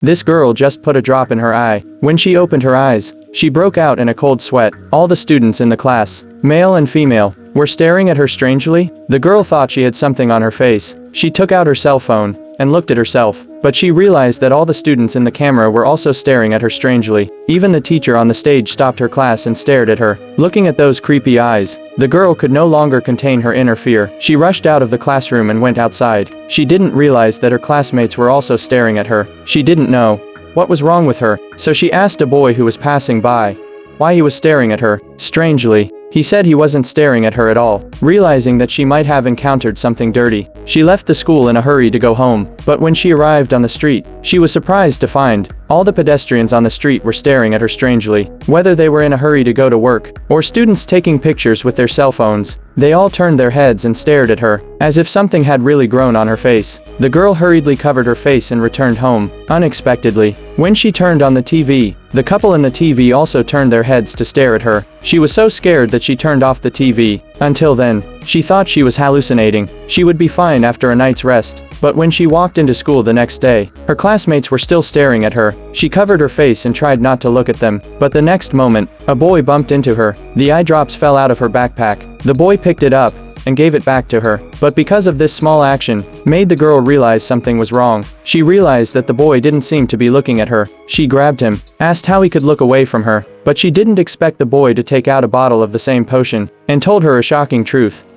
This girl just put a drop in her eye. When she opened her eyes, she broke out in a cold sweat. All the students in the class, male and female, were staring at her strangely. The girl thought she had something on her face. She took out her cell phone and looked at herself, but she realized that all the students in the camera were also staring at her strangely. Even the teacher on the stage stopped her class and stared at her. Looking at those creepy eyes, the girl could no longer contain her inner fear. She rushed out of the classroom and went outside. She didn't realize that her classmates were also staring at her. She didn't know what was wrong with her, so she asked a boy who was passing by why he was staring at her. Strangely, he said he wasn't staring at her at all. Realizing that she might have encountered something dirty, she left the school in a hurry to go home. But when she arrived on the street, she was surprised to find all the pedestrians on the street were staring at her strangely. Whether they were in a hurry to go to work, or students taking pictures with their cell phones, they all turned their heads and stared at her, as if something had really grown on her face. The girl hurriedly covered her face and returned home. Unexpectedly, when she turned on the TV, the couple in the TV also turned their heads to stare at her. She was so scared that she turned off the TV. Until then, she thought she was hallucinating. She would be fine after a night's rest. But when she walked into school the next day, her classmates were still staring at her. She covered her face and tried not to look at them. But the next moment, a boy bumped into her. The eye drops fell out of her backpack. The boy picked it up and gave it back to her. But because of this small action, made the girl realize something was wrong. She realized that the boy didn't seem to be looking at her. She grabbed him, asked how he could look away from her, but she didn't expect the boy to take out a bottle of the same potion, and told her a shocking truth.